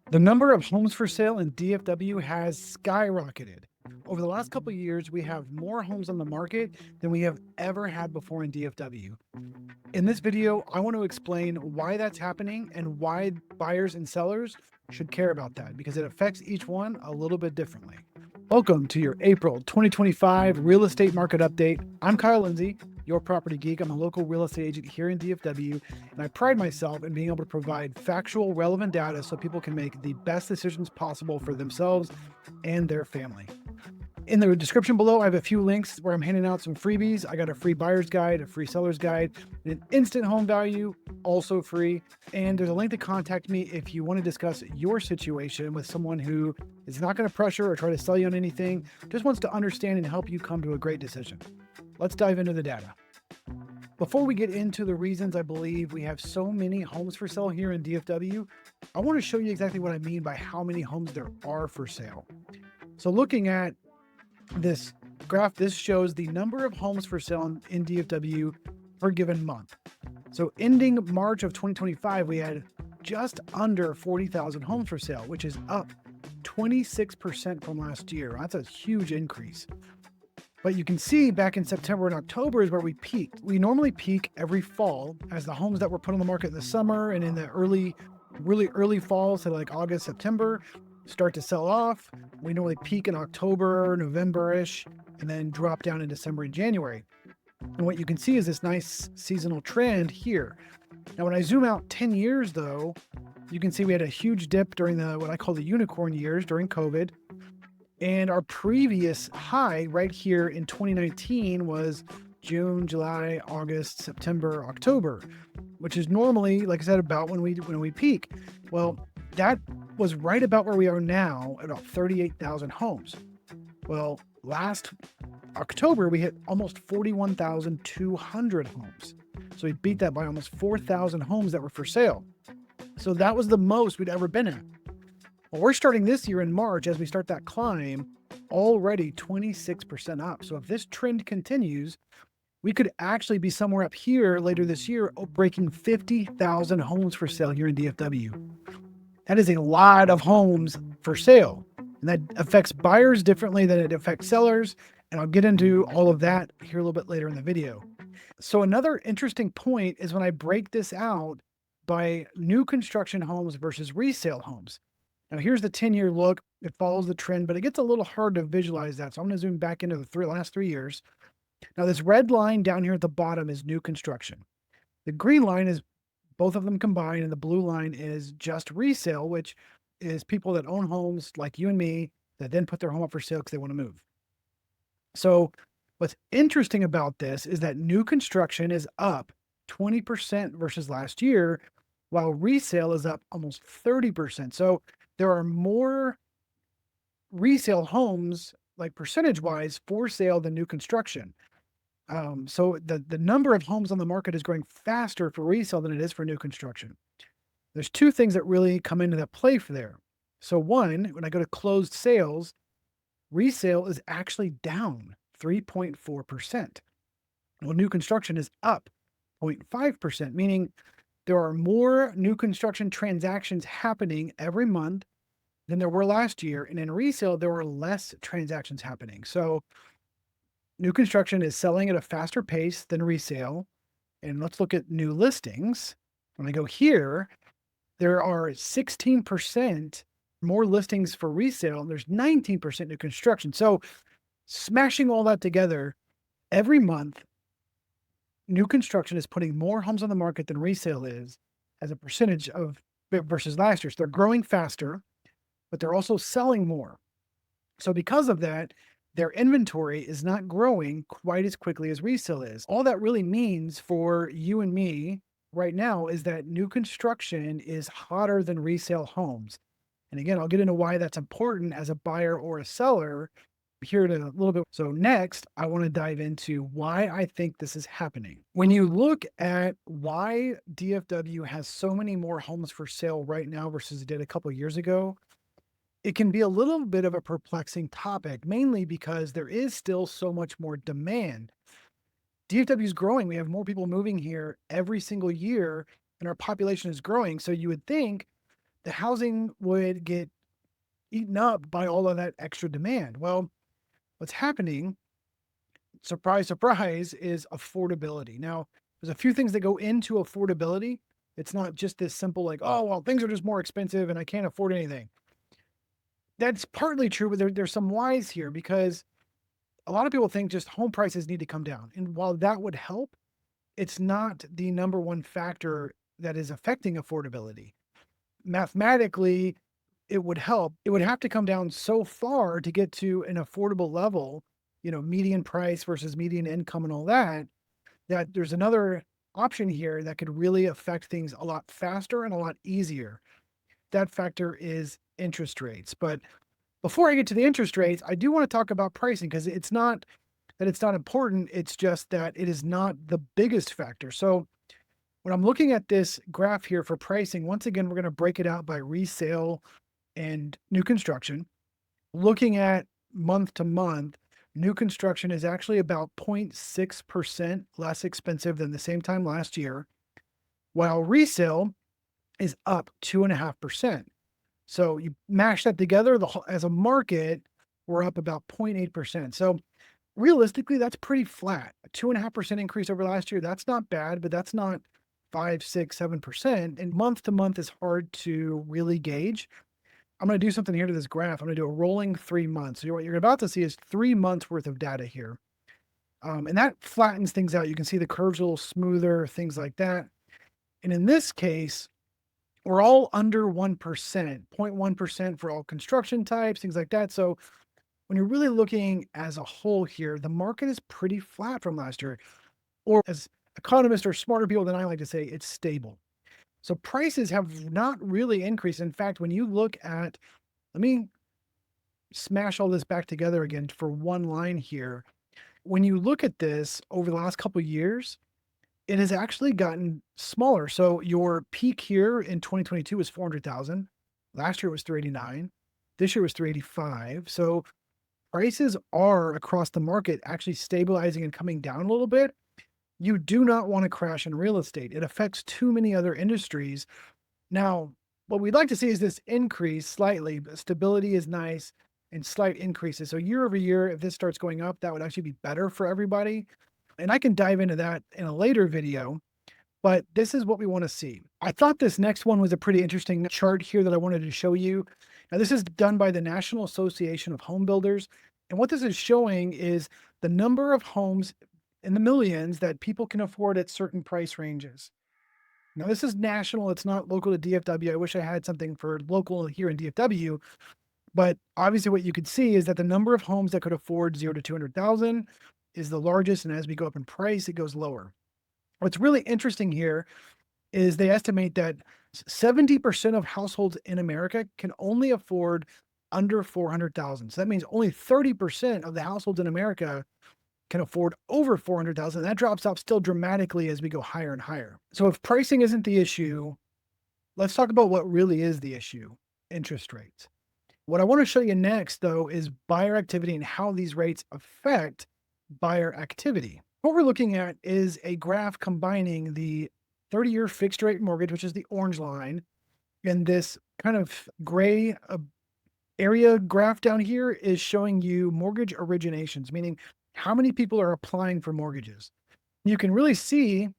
The number of homes for sale in DFW has skyrocketed. Over the last couple of years, we have more homes on the market than we have ever had before in DFW. In this video, I want to explain why that's happening and why buyers and sellers should care about that because it affects each one a little bit differently. Welcome to your April 2025 real estate market update. I'm Kyle Lindsey, your property geek. I'm a local real estate agent here in DFW, and I pride myself in being able to provide factual, relevant data so people can make the best decisions possible for themselves and their family. In the description below, I have a few links where I'm handing out some freebies. I got a free buyer's guide, a free seller's guide, an instant home value, also free. And there's a link to contact me if you want to discuss your situation with someone who is not going to pressure or try to sell you on anything, just wants to understand and help you come to a great decision. Let's dive into the data. Before we get into the reasons I believe we have so many homes for sale here in DFW, I want to show you exactly what I mean by how many homes there are for sale. So looking at this graph, this shows the number of homes for sale in DFW per given month. So ending March of 2025, we had just under 40,000 homes for sale, which is up 26% from last year. That's a huge increase. But you can see back in September and October is where we peaked. We normally peak every fall as the homes that were put on the market in the summer and in the really early fall, so like August, September, start to sell off. We normally peak in October, November-ish, and then drop down in December and January. And what you can see is this nice seasonal trend here. Now, when I zoom out 10 years, though, you can see we had a huge dip during what I call the unicorn years during COVID. And our previous high right here in 2019 was June, July, August, September, October, which is normally, like I said, about when we peak. Well, that was right about where we are now, at about 38,000 homes. Well, last October, we hit almost 41,200 homes. So we beat that by almost 4,000 homes that were for sale. So that was the most we'd ever been at. Well, we're starting this year in March as we start that climb, already 26% up. So if this trend continues, we could actually be somewhere up here later this year, breaking 50,000 homes for sale here in DFW. That is a lot of homes for sale. And that affects buyers differently than it affects sellers. And I'll get into all of that here a little bit later in the video. So another interesting point is when I break this out by new construction homes versus resale homes. Now here's the 10-year look. It follows the trend, but it gets a little hard to visualize that. So I'm going to zoom back into the last 3 years. Now this red line down here at the bottom is new construction. The green line is both of them combined, and the blue line is just resale, which is people that own homes like you and me that then put their home up for sale because they want to move. So what's interesting about this is that new construction is up 20% versus last year, while resale is up almost 30%. So there are more resale homes, like percentage-wise, for sale than new construction. So the number of homes on the market is growing faster for resale than it is for new construction. There's two things that really come into that play for there. So one, when I go to closed sales, resale is actually down 3.4%. Well, new construction is up 0.5%, meaning there are more new construction transactions happening every month than there were last year. And in resale, there were less transactions happening. So new construction is selling at a faster pace than resale. And let's look at new listings. When I go here, there are 16% more listings for resale, and there's 19% new construction. So smashing all that together, every month, new construction is putting more homes on the market than resale is as a percentage of versus last year. So they're growing faster, but they're also selling more. So because of that, their inventory is not growing quite as quickly as resale is. All that really means for you and me right now is that new construction is hotter than resale homes. And again, I'll get into why that's important as a buyer or a seller here in a little bit. So next, I want to dive into why I think this is happening. When you look at why DFW has so many more homes for sale right now versus it did a couple of years ago, it can be a little bit of a perplexing topic, mainly because there is still so much more demand. DFW is growing. We have more people moving here every single year, and our population is growing. So you would think the housing would get eaten up by all of that extra demand. Well, what's happening, surprise, surprise, is affordability. Now, there's a few things that go into affordability. It's not just this simple, like, oh, well, things are just more expensive and I can't afford anything. That's partly true, but there's some whys here because a lot of people think just home prices need to come down. And while that would help, it's not the number one factor that is affecting affordability. Mathematically, it would help. It would have to come down so far to get to an affordable level, median price versus median income and all that, that there's another option here that could really affect things a lot faster and a lot easier. That factor is interest rates. But before I get to the interest rates, I do want to talk about pricing because it's not that it's not important. It's just that it is not the biggest factor. So when I'm looking at this graph here for pricing, once again, we're going to break it out by resale and new construction. Looking at month to month, new construction is actually about 0.6% less expensive than the same time last year, while resale is up 2.5%. So you mash that together, as a market, we're up about 0.8%. So realistically, that's pretty flat. A 2.5% increase over last year. That's not bad, but that's not 5, 6, 7%. And month to month is hard to really gauge. I'm going to do something here to this graph. I'm going to do a rolling 3 months. So what you're about to see is 3 months worth of data here. And that flattens things out. You can see the curves a little smoother, things like that. And in this case, we're all under 1%, 0.1% for all construction types, things like that. So when you're really looking as a whole here, the market is pretty flat from last year. Or as economists or smarter people than I like to say, it's stable. So prices have not really increased. In fact, when you look at, let me smash all this back together again for one line here. When you look at this over the last couple of years, it has actually gotten smaller. So your peak here in 2022 was 400,000. Last year was 389. This year was 385. So prices are across the market actually stabilizing and coming down a little bit. You do not want to crash in real estate. It affects too many other industries. Now, what we'd like to see is this increase slightly, but stability is nice and slight increases. So year over year, if this starts going up, that would actually be better for everybody. And I can dive into that in a later video, but this is what we want to see. I thought this next one was a pretty interesting chart here that I wanted to show you. Now, this is done by the National Association of Home Builders. And what this is showing is the number of homes in the millions that people can afford at certain price ranges. Now, this is national. It's not local to DFW. I wish I had something for local here in DFW. But obviously what you could see is that the number of homes that could afford 0 to 200,000 is the largest. And as we go up in price, it goes lower. What's really interesting here is they estimate that 70% of households in America can only afford under 400,000. So that means only 30% of the households in America can afford over 400,000. That drops off still dramatically as we go higher and higher. So if pricing isn't the issue, let's talk about what really is the issue: interest rates. What I want to show you next, though, is buyer activity and how these rates affect buyer activity. What we're looking at is a graph combining the 30-year fixed rate mortgage, which is the orange line, and this kind of gray area graph down here is showing you mortgage originations, meaning how many people are applying for mortgages. You can really see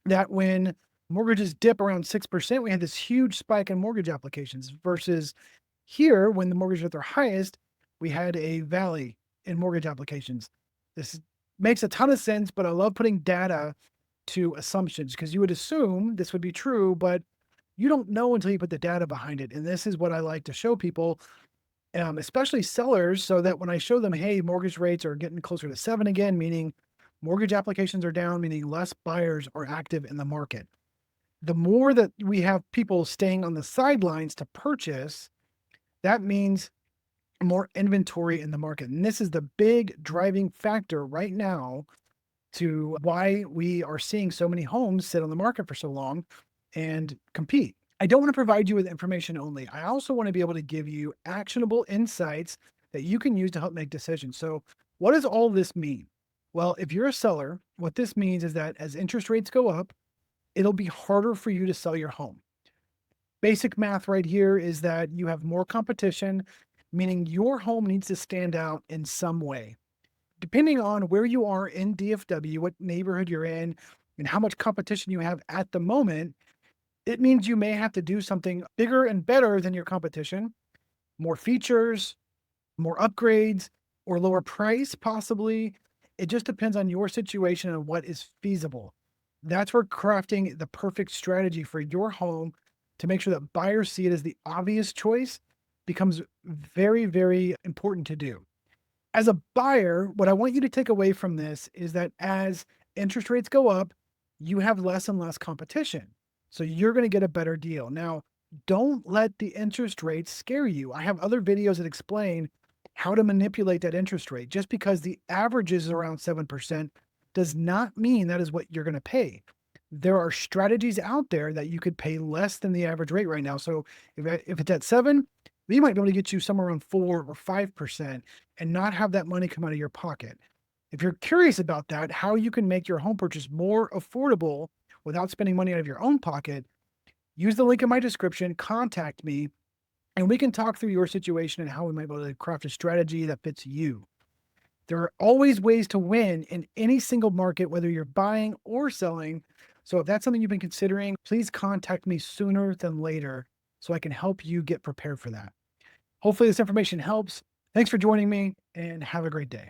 that when mortgages dip around 6%, we had this huge spike in mortgage applications versus here, when the mortgages are at their highest, we had a valley in mortgage applications. This makes a ton of sense, but I love putting data to assumptions because you would assume this would be true, but you don't know until you put the data behind it. And this is what I like to show people, especially sellers, so that when I show them, hey, mortgage rates are getting closer to 7 again, meaning mortgage applications are down, meaning less buyers are active in the market. The more that we have people staying on the sidelines to purchase, that means more inventory in the market. And this is the big driving factor right now to why we are seeing so many homes sit on the market for so long and compete. I don't want to provide you with information only. I also want to be able to give you actionable insights that you can use to help make decisions. So what does all this mean? Well, if you're a seller, what this means is that as interest rates go up, it'll be harder for you to sell your home. Basic math right here is that you have more competition, meaning your home needs to stand out in some way. Depending on where you are in DFW, what neighborhood you're in, and how much competition you have at the moment, it means you may have to do something bigger and better than your competition, more features, more upgrades, or lower price, possibly. It just depends on your situation and what is feasible. That's where crafting the perfect strategy for your home to make sure that buyers see it as the obvious choice becomes very, very important to do. As a buyer, what I want you to take away from this is that as interest rates go up, you have less and less competition. So you're going to get a better deal. Now, don't let the interest rates scare you. I have other videos that explain how to manipulate that interest rate. Just because the average is around 7% does not mean that is what you're going to pay. There are strategies out there that you could pay less than the average rate right now. So if it's at 7, we might be able to get you somewhere around 4 or 5% and not have that money come out of your pocket. If you're curious about that, how you can make your home purchase more affordable without spending money out of your own pocket, use the link in my description, contact me, and we can talk through your situation and how we might be able to craft a strategy that fits you. There are always ways to win in any single market, whether you're buying or selling. So if that's something you've been considering, please contact me sooner than later so I can help you get prepared for that. Hopefully, this information helps. Thanks for joining me and have a great day.